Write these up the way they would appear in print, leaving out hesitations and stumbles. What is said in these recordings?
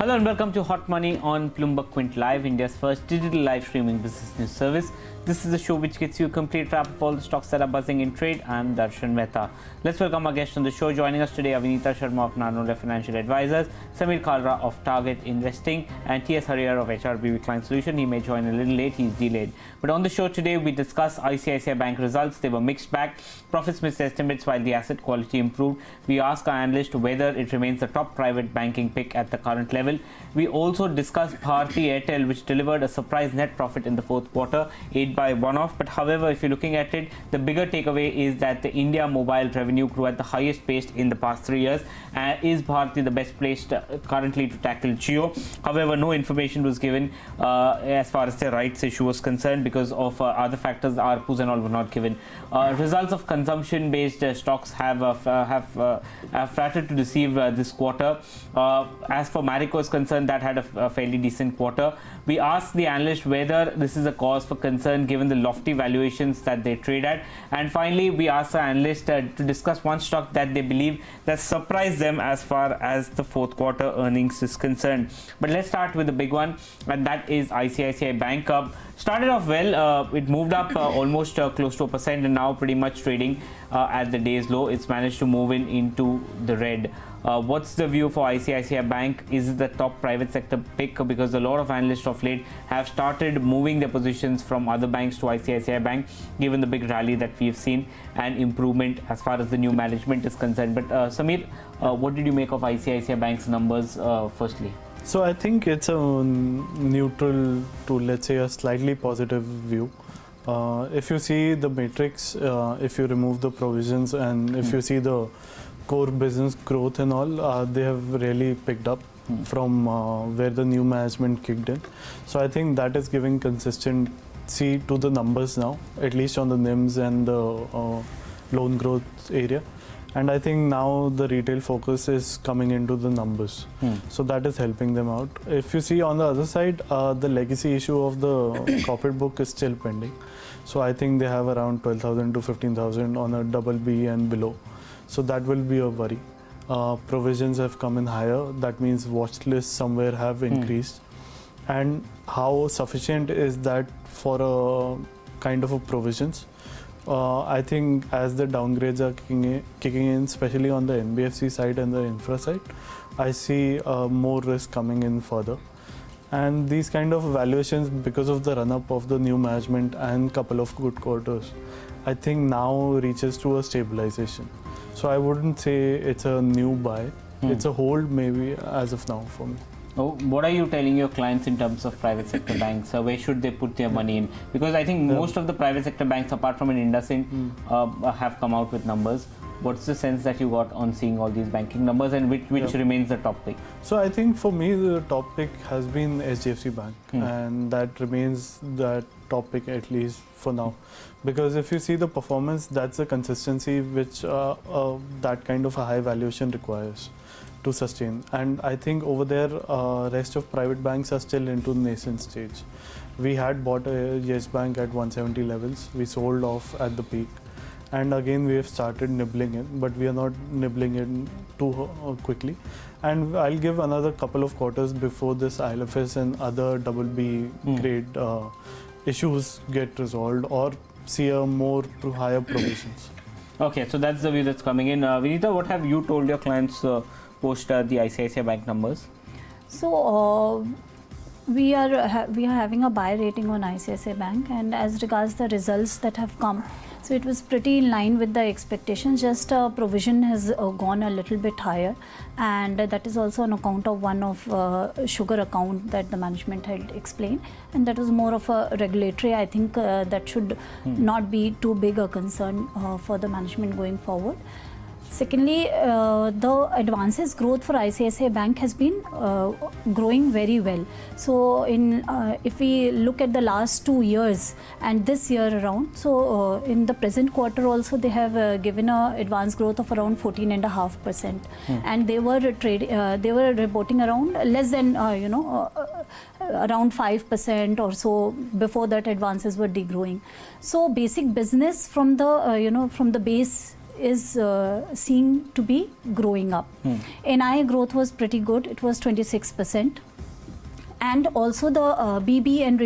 Hello and welcome to Hot Money on Bloomberg Quint Live, India's first digital live streaming business news service. This is the show which gets you a complete wrap of all the stocks that are buzzing in trade. I'm Darshan Mehta. Let's welcome our guests on the show. Joining us today are Vineeta Sharma of Narnolia Financial Advisors, Kalra of Target Investing, and T.S. Harihar of HRBV Client Solution. He may join a little late, he's delayed. But on the show today, we discuss ICICI Bank results. They were mixed bag. Profits missed estimates while the asset quality improved. We ask our analyst whether it remains the top private banking pick at the current level. We also discuss Bharti Airtel, which delivered a surprise net profit in the fourth quarter, aided by one-off. But however, if you're looking at it, the bigger takeaway is that the India mobile revenue grew at the highest pace in the past 3 years. Is Bharti the best placed currently to tackle Jio? However, no information was given as far as the rights issue was concerned because of other factors. ARPUs and all were not given. Results of consumption-based stocks have flattered to deceive this quarter. As for Marico is concerned, that had a fairly decent quarter. We asked the analyst whether this is a cause for concern given the lofty valuations that they trade at. And finally, we asked the analyst to discuss one stock that they believe that surprised them as far as the fourth quarter earnings is concerned. But let's start with the big one, and that is ICICI Bank. Started off well, it moved up almost close to 1% and now pretty much trading at the day's low. It's managed to move into the red. What's the view for ICICI Bank? Is it the top private sector pick? Because a lot of analysts of late have started moving their positions from other banks to ICICI Bank, given the big rally that we've seen and improvement as far as the new management is concerned. But Samir, what did you make of ICICI Bank's numbers firstly? So I think it's a neutral to, let's say, a slightly positive view. If you see the matrix, if you remove the provisions and if you see the core business growth and all, they have really picked up from where the new management kicked in. So I think that is giving consistency to the numbers now, at least on the NIMs and the loan growth area. And I think now the retail focus is coming into the numbers. So that is helping them out. If you see on the other side, the legacy issue of the corporate book is still pending. So I think they have around 12,000 to 15,000 on a double B and below. So that will be a worry. Provisions have come in higher. That means watch lists somewhere have increased. And how sufficient is that for a kind of a provisions? I think as the downgrades are kicking in, especially on the NBFC side and the infra side, I see more risk coming in further. And these kind of valuations, because of the run-up of the new management and couple of good quarters, I think now reaches to a stabilization. So I wouldn't say it's a new buy. It's a hold maybe as of now for me. Oh, what are you telling your clients in terms of private sector banks? Where should they put their money in? Because I think most of the private sector banks, apart from an IndusInd, have come out with numbers. What's the sense that you got on seeing all these banking numbers, and which remains the top pick? So I think for me the top pick has been HDFC Bank, and that remains that top pick at least for now. Because if you see the performance, that's a consistency which that kind of a high valuation requires to sustain. And I think over there, rest of private banks are still into the nascent stage. We had bought a Yes Bank at 170 levels. We sold off at the peak. And again, we have started nibbling in, but we are not nibbling in too quickly. And I'll give another couple of quarters before this ILFS and other BB grade issues get resolved or see a more to higher provisions. Okay, so that's the view that's coming in. Vineeta, what have you told your clients post the ICICI Bank numbers? So we are having a buy rating on ICICI Bank, and as regards the results that have come, so it was pretty in line with the expectations. Just provision has gone a little bit higher, and that is also on account of one of sugar account that the management had explained, and that was more of a regulatory. I think that should not be too big a concern for the management going forward. Secondly, the advances growth for ICICI Bank has been growing very well. So if we look at the last 2 years and this year around, so in the present quarter also they have given a advance growth of around 14.5%, and they were reporting around less than around 5% or so. Before that, advances were degrowing. So basic business from the from the base is seen to be growing up. NI growth was pretty good. It was 26%. And also the BB and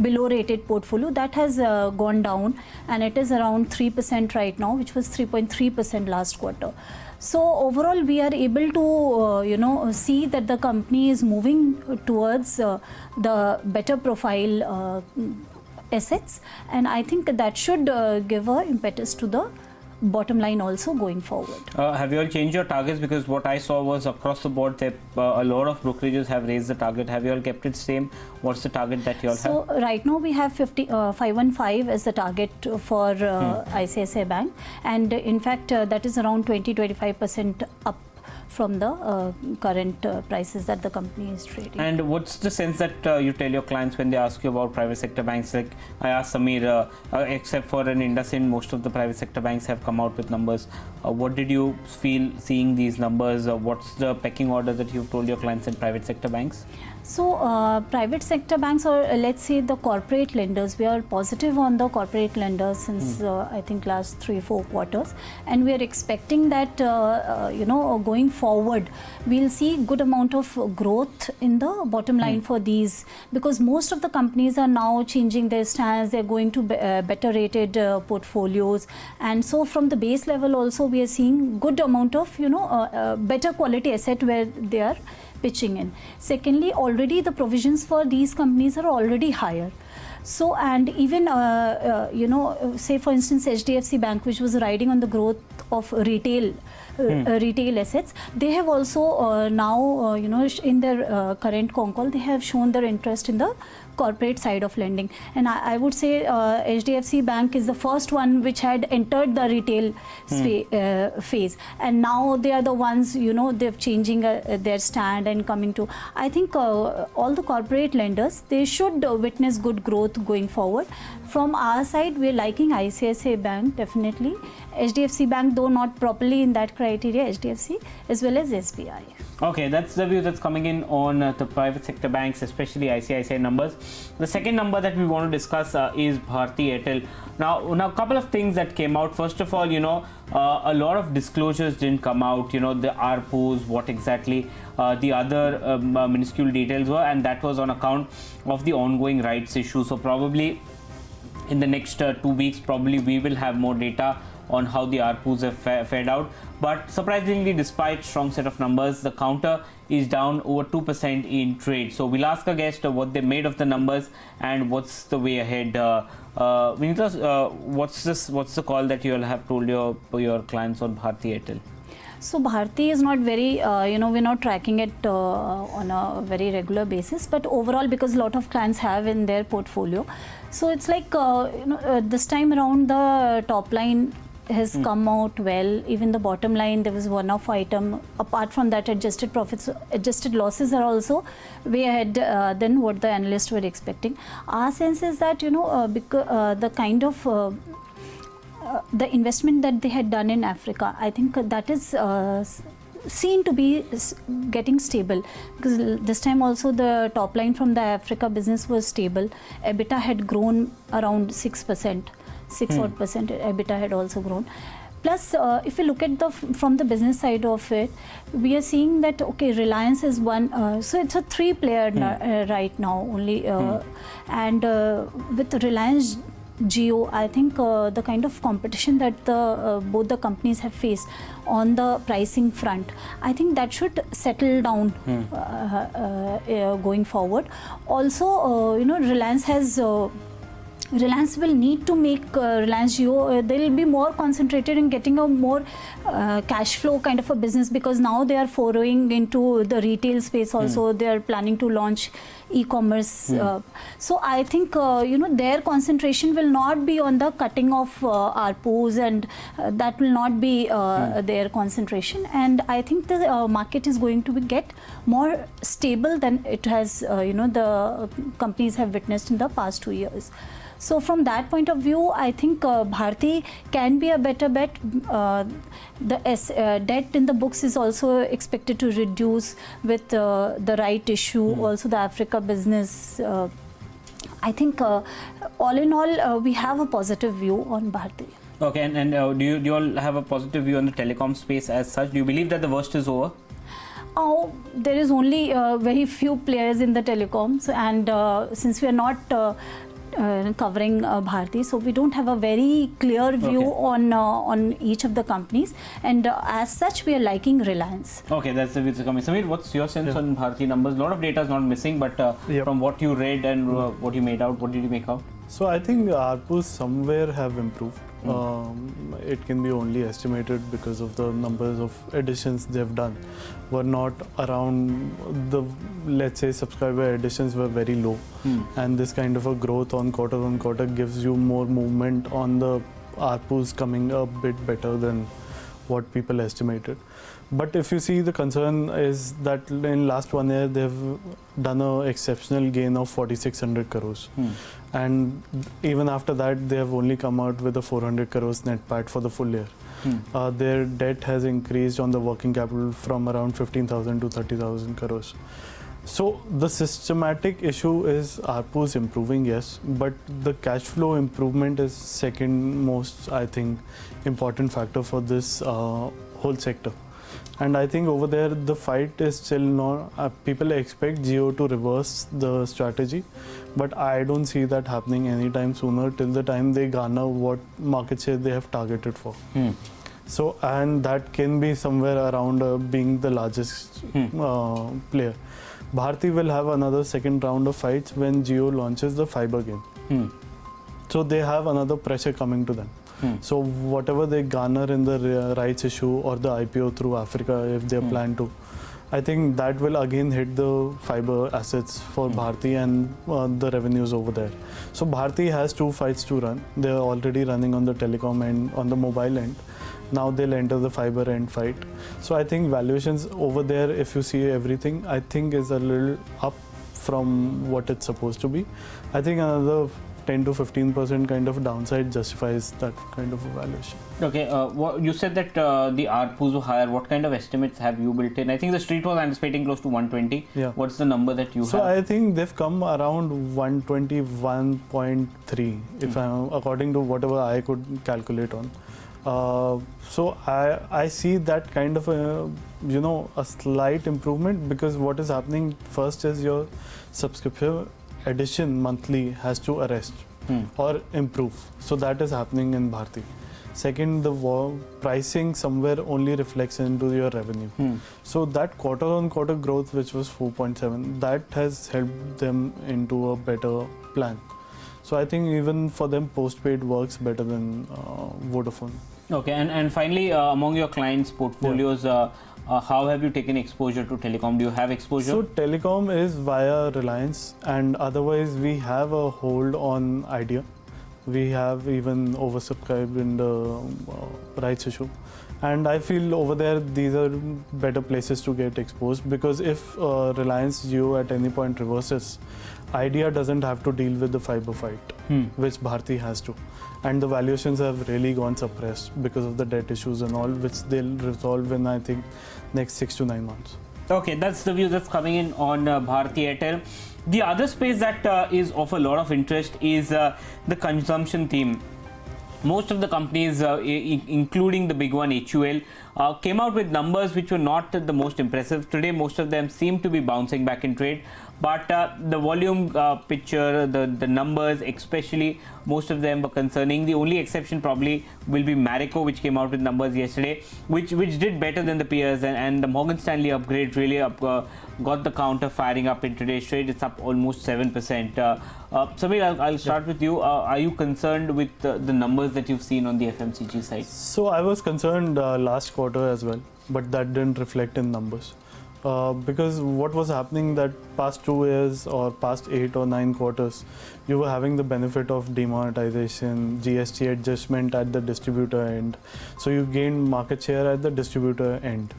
below rated portfolio, that has gone down, and it is around 3% right now, which was 3.3% last quarter. So overall, we are able to see that the company is moving towards the better profile assets, and I think that should give a impetus to the bottom line also going forward. Have you all changed your targets? Because what I saw was across the board that a lot of brokerages have raised the target. Have you all kept it same? What's the target that you all have? So right now we have 515 as the target for ICICI Bank, and in fact that is around 20-25% up from the current prices that the company is trading. And what's the sense that you tell your clients when they ask you about private sector banks? Like I asked Samir, except for an IndusInd, most of the private sector banks have come out with numbers. What did you feel seeing these numbers? What's the pecking order that you've told your clients in private sector banks? So private sector banks, or let's say the corporate lenders, we are positive on the corporate lenders since I think last 3-4 quarters, and we are expecting that going forward we'll see good amount of growth in the bottom line for these, because most of the companies are now changing their stance. They're going to better rated portfolios, and so from the base level also we are seeing good amount of better quality asset where they are pitching in. Secondly, already the provisions for these companies are already higher. So, and even say for instance HDFC Bank, which was riding on the growth of retail assets, they have also now in their current con call, they have shown their interest in the corporate side of lending, and I would say HDFC Bank is the first one which had entered the retail phase, and now they are the ones they're changing their stand and coming to. I think all the corporate lenders, they should witness good growth going forward. From our side, we're liking ICICI Bank definitely, HDFC Bank though not properly in that criteria, HDFC as well as SBI. Okay, that's the view that's coming in on the private sector banks, especially ICICI numbers. The second number that we want to discuss is Bharti Airtel. Now a couple of things that came out. First of all, a lot of disclosures didn't come out, the ARPUs, what exactly the other minuscule details were, and that was on account of the ongoing rights issue. So probably in the next 2 weeks, probably we will have more data on how the ARPUs have fared out. But surprisingly, despite strong set of numbers, the counter is down over 2% in trade. So we'll ask our guest what they made of the numbers and what's the way ahead. Vineeta, what's the call that you all have told your clients on Bharti Airtel? So Bharti is not very, we're not tracking it on a very regular basis, but overall, because a lot of clients have in their portfolio, so it's like this time around the top line has come out well. Even the bottom line, there was one-off item. Apart from that, adjusted profits, adjusted losses are also way ahead than what the analysts were expecting. Our sense is that because the kind of the investment that they had done in Africa, I think that is seen to be getting stable, because this time also the top line from the Africa business was stable. EBITDA had grown around 6%. 6% EBITDA had also grown. Plus, if you look at from the business side of it, we are seeing that Reliance is one. So it's a 3-player right now only, and with Reliance Jio, I think the kind of competition that both the companies have faced on the pricing front, I think that should settle down going forward. Also, Reliance will need to make Reliance Jio, they will be more concentrated in getting a more cash flow kind of a business, because now they are foraying into the retail space also. They are planning to launch e-commerce. So I think their concentration will not be on the cutting of ARPUs, and that will not be their concentration. And I think the market is going to get more stable than it has, the companies have witnessed in the past 2 years. So from that point of view, I think Bharti can be a better bet. The debt in the books is also expected to reduce with the right issue, also the Africa business. I think all in all, we have a positive view on Bharti. Okay, and do you all have a positive view on the telecom space as such? Do you believe that the worst is over? There is only very few players in the telecoms, and since we are not covering Bharti, so we don't have a very clear view on each of the companies, and as such we are liking Reliance. Okay, that's the view coming. Samir, what's your sense on Bharti numbers? A lot of data is not missing, but from what you read and what you made out, what did you make out? So I think ARPUs somewhere have improved. It can be only estimated because of the numbers of additions they've done were not around the, let's say, subscriber additions were very low, and this kind of a growth on quarter gives you more movement on the ARPUs coming a bit better than what people estimated. But if you see, the concern is that in last 1 year they've done an exceptional gain of 4,600 crores. And even after that they have only come out with a 400 crores net PAT for the full year. Their debt has increased on the working capital from around 15,000 to 30,000 crores. So the systematic issue is ARPUs improving, yes, but the cash flow improvement is second most, I think, important factor for this whole sector. And I think over there the fight is still not, people expect Jio to reverse the strategy, but I don't see that happening anytime sooner till the time they garner what market share they have targeted for. So, and that can be somewhere around being the largest player. Bharti will have another second round of fights when Jio launches the fiber game. So they have another pressure coming to them. So whatever they garner in the rights issue or the IPO through Africa, if they plan to, I think that will again hit the fiber assets for Bharti and the revenues over there. So Bharti has two fights to run. They are already running on the telecom and on the mobile end. Now they'll enter the fiber end fight. So I think valuations over there, if you see everything, I think is a little up from what it's supposed to be. I think another 10 to 15% kind of downside justifies that kind of a valuation. Okay, you said that the ARPUs were higher. What kind of estimates have you built in? I think the street was anticipating close to 120. Yeah. What's the number that you have? So I think they've come around 121.3, if I'm according to whatever I could calculate on. So I see that kind of a slight improvement, because what is happening first is your subscription addition monthly has to arrest or improve. So that is happening in Bharti. Second, the pricing somewhere only reflects into your revenue. So that quarter-on-quarter growth, which was 4.7, that has helped them into a better plan. So I think even for them, postpaid works better than Vodafone. Okay, and finally, among your clients' portfolios, how have you taken exposure to telecom? Do you have exposure? So telecom is via Reliance, and otherwise we have a hold on Idea. We have even oversubscribed in the rights issue. And I feel over there these are better places to get exposed, because if Reliance Jio at any point reverses, Idea doesn't have to deal with the fiber fight, which Bharti has to. And the valuations have really gone suppressed because of the debt issues and all, which they'll resolve in, I think, next 6 to 9 months. Okay, that's the view that's coming in on Bharti Airtel. The other space that is of a lot of interest is the consumption theme. Most of the companies, including the big one, HUL, came out with numbers which were not the most impressive. Today, most of them seem to be bouncing back in trade. But the volume picture, the numbers especially, most of them were concerning. The only exception probably will be Marico, which came out with numbers yesterday, which did better than the peers, and the Morgan Stanley upgrade really got the counter firing up in today's trade. It's up almost 7%. Samir, I'll start with you. Are you concerned with the numbers that you've seen on the FMCG side? So I was concerned last quarter as well, but that didn't reflect in numbers. Because what was happening that past 2 years or past 8 or 9 quarters, you were having the benefit of demonetization, GST adjustment at the distributor end. So you gained market share at the distributor end.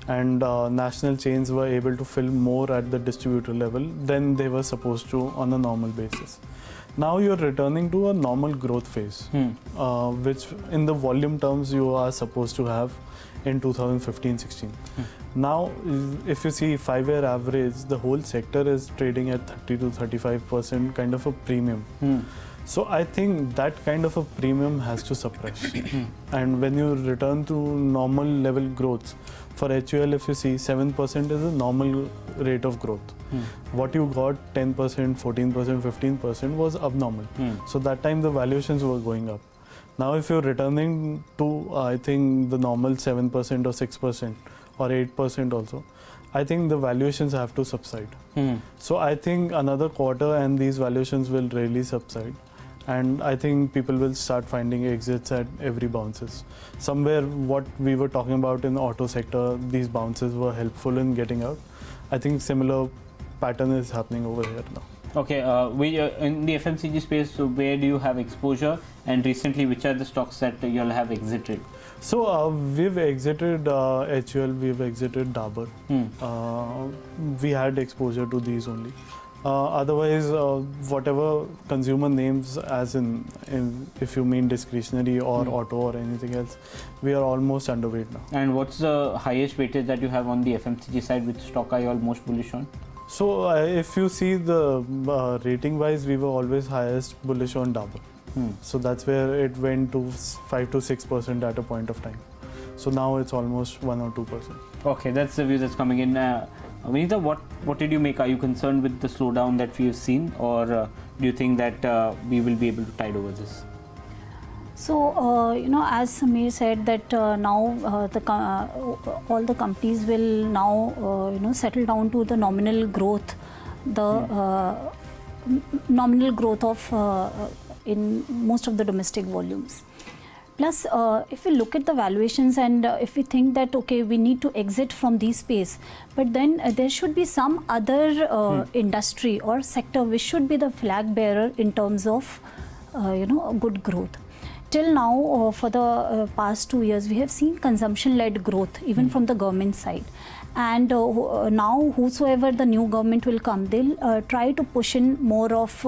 And national chains were able to fill more at the distributor level than they were supposed to on a normal basis. Now you're returning to a normal growth phase, which in the volume terms you are supposed to have in 2015-16. Now, if you see 5-year average, the whole sector is trading at 30 to 35% kind of a premium. So I think that kind of a premium has to suppress. And when you return to normal level growth, for HUL if you see 7% is a normal rate of growth. What you got 10%, 14%, 15% was abnormal. So that time the valuations were going up. Now if you're returning to I think the normal 7% or 6% or 8% also, I think the valuations have to subside. So I think another quarter and these valuations will really subside. And I think people will start finding exits at every bounces. Somewhere what we were talking about in the auto sector, these bounces were helpful in getting out. I think similar pattern is happening over here now. Okay, in the FMCG space, so where do you have exposure, and recently which are the stocks that you all have exited? So we've exited HUL, we've exited Dabur. We had exposure to these only. Otherwise, whatever consumer names, as in if you mean discretionary or auto or anything else, we are almost underweight now. And what's the highest weightage that you have on the FMCG side? Which stock are you all most bullish on? So if you see the rating wise, we were always highest bullish on Dabur. So that's where it went to 5 to 6% at a point of time. So now it's almost 1 or 2%. Okay, that's the view that's coming in. Vineeta, what did you make? Are you concerned with the slowdown that we have seen, or do you think that we will be able to tide over this? So, as Samir said that now all the companies will now, settle down to the nominal growth, nominal growth of in most of the domestic volumes. Plus, if we look at the valuations and if we think that, okay, we need to exit from this space, but then there should be some other industry or sector which should be the flag bearer in terms of, good growth. Till now, for the past 2 years, we have seen consumption-led growth, even from the government side. And now, whosoever the new government will come, they'll try to push in more of,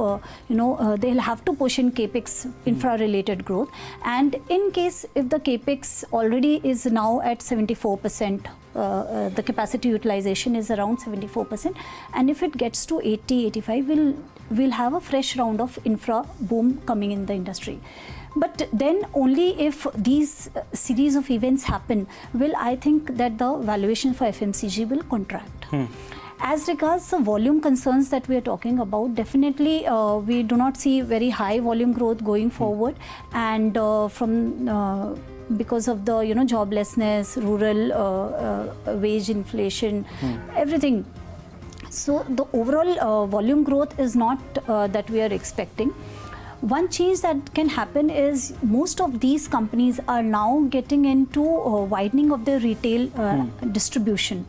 they'll have to push in capex, infra-related growth. And in case if the capex already is now at 74%, the capacity utilization is around 74%, and if it gets to 80, 85, we'll have a fresh round of infra boom coming in the industry. But then only if these series of events happen, will I think that the valuation for FMCG will contract. As regards the volume concerns that we are talking about, definitely we do not see very high volume growth going forward, and because of the joblessness, rural wage inflation, everything. So the overall volume growth is not that we are expecting. One change that can happen is most of these companies are now getting into widening of their retail distribution,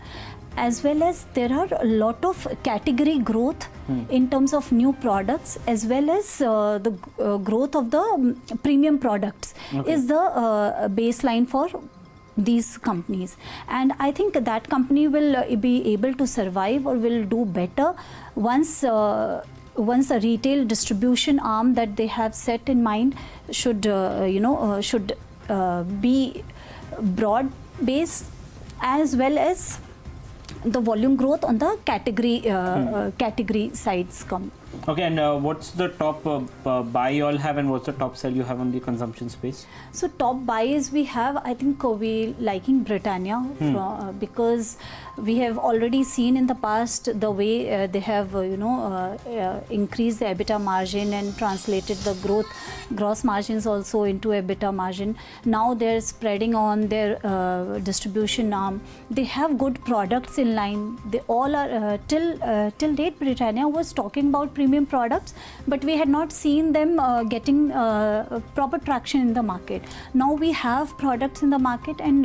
as well as there are a lot of category growth in terms of new products, as well as the growth of the premium products is the baseline for these companies. And I think that company will be able to survive or will do better once the retail distribution arm that they have set in mind should be broad based, as well as the volume growth on the category sides come. Okay, and what's the top buy you all have, and what's the top sell you have on the consumption space? So top buys we have, I think we liking Britannia because we have already seen in the past the way they have increased the EBITDA margin and translated the gross margins also into EBITDA margin. Now they're spreading on their distribution arm. They have good products in line. They all are till date Britannia was talking about premium products, but we had not seen them getting proper traction in the market. Now we have products in the market, and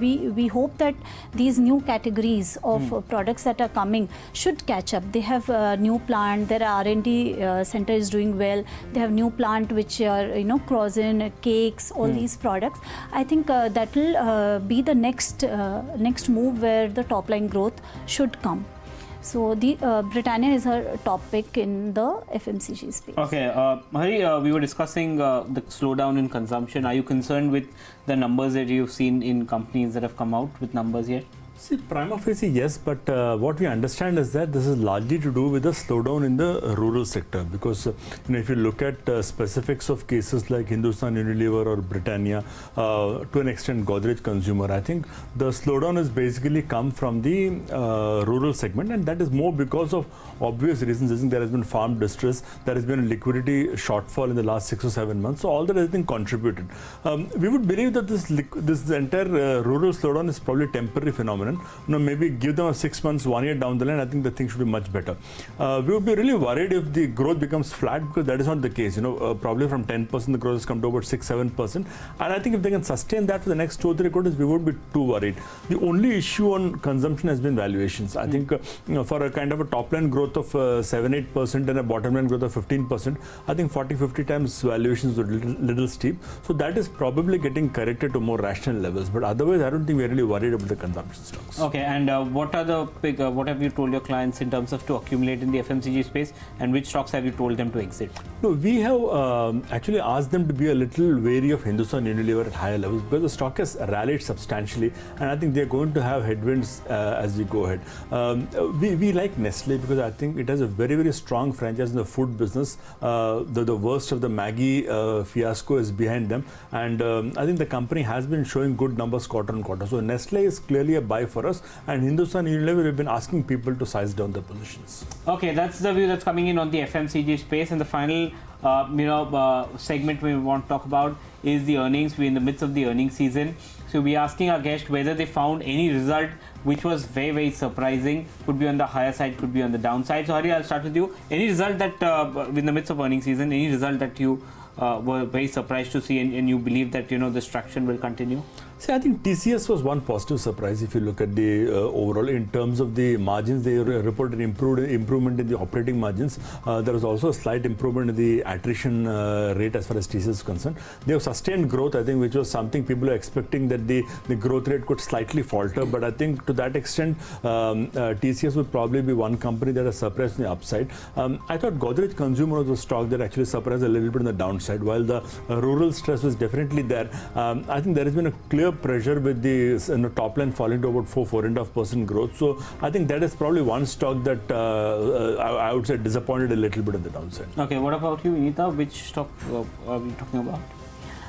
we hope that these new categories of products that are coming should catch up. They have a new plant, their R&D center is doing well. They have new plant which are croissant, cakes, all these products. I think that will be the next move where the top line growth should come. So the Britannia is our top pick in the FMCG space. Okay, Hari, we were discussing the slowdown in consumption. Are you concerned with the numbers that you've seen in companies that have come out with numbers yet? See, prima facie, yes, but what we understand is that this is largely to do with the slowdown in the rural sector, because if you look at specifics of cases like Hindustan Unilever or Britannia, to an extent Godrej Consumer, I think the slowdown has basically come from the rural segment, and that is more because of obvious reasons. I think there has been farm distress, there has been a liquidity shortfall in the last 6 or 7 months, so all that has been contributed. We would believe that this entire rural slowdown is probably a temporary phenomenon. Maybe give them 6 months, 1 year down the line, I think the thing should be much better. We would be really worried if the growth becomes flat, because that is not the case. Probably from 10% the growth has come to about 6-7%, and I think if they can sustain that for the next 2 or 3 quarters, we won't be too worried. The only issue on consumption has been valuations. I think for a kind of a top line growth of 7-8% and a bottom line growth of 15%, I think 40-50 times valuations were little steep. So that is probably getting corrected to more rational levels. But otherwise, I don't think we're really worried about the consumption stocks. Okay, and what are the what have you told your clients in terms of to accumulate in the FMCG space, and which stocks have you told them to exit? No, we have actually asked them to be a little wary of Hindustan Unilever at higher levels, because the stock has rallied substantially, and I think they're going to have headwinds as we go ahead. We like Nestle because I think it has a very, very strong franchise in the food business. The worst of the Maggi fiasco is behind them, and I think the company has been showing good numbers quarter on quarter. So Nestle is clearly a buy for us, and Hindustan Unilever, we've been asking people to size down their positions. Okay, that's the view that's coming in on the FMCG space. And the final segment we want to talk about is the earnings. We're in the midst of the earnings season, so we're asking our guest whether they found any result which was very, very surprising. Could be on the higher side, could be on the downside. So Hari, I'll start with you. Any result that in the midst of earnings season, any result that you were very surprised to see, and you believe that this traction will continue? See, I think TCS was one positive surprise if you look at the overall in terms of the margins. They reported improvement in the operating margins. There was also a slight improvement in the attrition rate as far as TCS is concerned. They have sustained growth, I think, which was something people are expecting, that the growth rate could slightly falter. But I think to that extent, TCS would probably be one company that has surprised on the upside. I thought Godrej Consumer was a stock that actually surprised a little bit on the downside. While the rural stress was definitely there, I think there has been a clear pressure with the top line falling to about 4.5% growth. So I think that is probably one stock that I would say disappointed a little bit on the downside. Okay, what about you, Vineeta? Which stock are we talking about?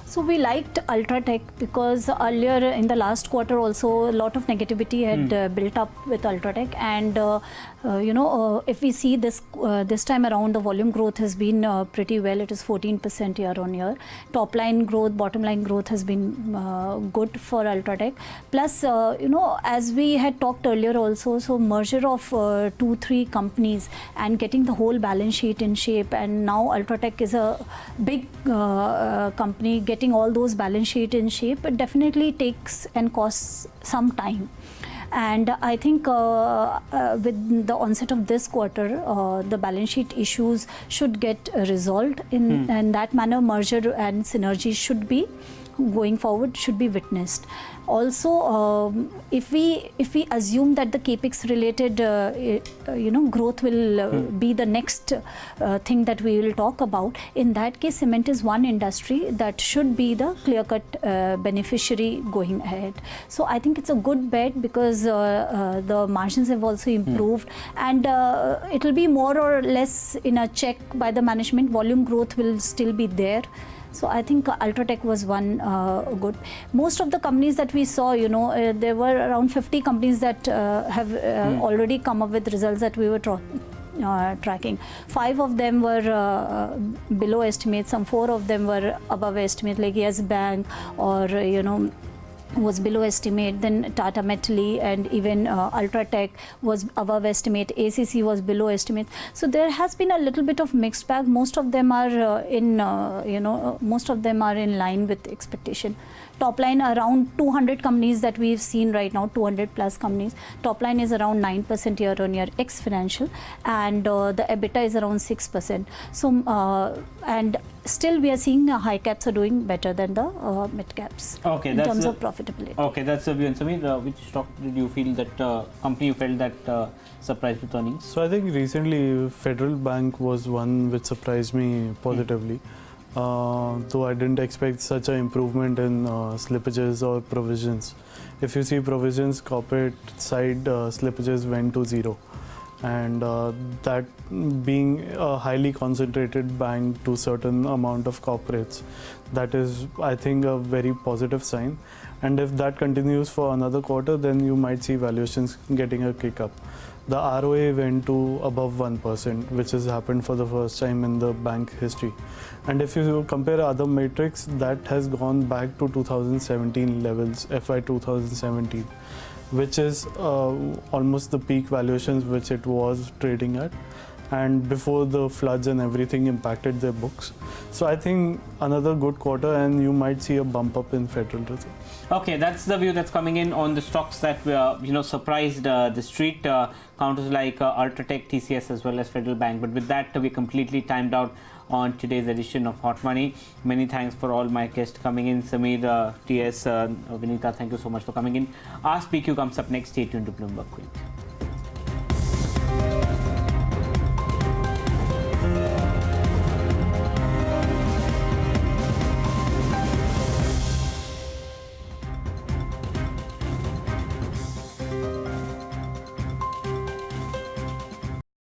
So we liked Ultratech because earlier in the last quarter also a lot of negativity had built up with Ultratech, and if we see this time around, the volume growth has been pretty well. It is 14% year on year. Top line growth, bottom line growth has been good for Ultratech. Plus, as we had talked earlier also, so merger of 2-3 companies and getting the whole balance sheet in shape, and now Ultratech is a big company. Getting all those balance sheet in shape, it definitely takes and costs some time. And I think with the onset of this quarter, the balance sheet issues should get resolved. In that manner, merger and synergy should be going forward, should be witnessed. Also, if we assume that the capex related growth will be the next thing that we will talk about, in that case cement is one industry that should be the clear-cut beneficiary going ahead. So I think it's a good bet because the margins have also improved, and it will be more or less in a check by the management. Volume growth will still be there. So I think Ultratech was one good. Most of the companies that we saw, there were around 50 companies that have already come up with results that we were tracking. 5 of them were below estimates, some 4 of them were above estimate, like Yes Bank or was below estimate, then Tata Metally and even Ultratech was above estimate, ACC was below estimate. So there has been a little bit of mixed bag. Most of them are in line with expectation. Top line around 200 companies that we've seen right now, 200 plus companies. Top line is around 9% year on year ex financial, and the EBITDA is around 6%. So and still we are seeing high caps are doing better than the mid caps in terms of profitability. Okay, that's the view. And Samir, which stock did you feel that company you felt that surprised with earnings? So I think recently Federal Bank was one which surprised me positively. though I didn't expect such an improvement in slippages or provisions. If you see provisions, corporate side slippages went to 0. And that being a highly concentrated bank to certain amount of corporates, that is, I think, a very positive sign. And if that continues for another quarter, then you might see valuations getting a kick up. The ROA went to above 1%, which has happened for the first time in the bank history. And if you compare other metrics, that has gone back to 2017 levels, FY 2017, which is almost the peak valuations which it was trading at, and before the floods and everything impacted their books. So I think another good quarter, and you might see a bump up in Federal Reserve. Okay, that's the view that's coming in on the stocks that were, surprised the street. Counters like Ultratech, TCS, as well as Federal Bank. But with that, we're completely timed out on today's edition of Hot Money. Many thanks for all my guests coming in. Samir, TS, Vineeta, thank you so much for coming in. Ask PQ comes up next. Stay tuned to Bloomberg Quint.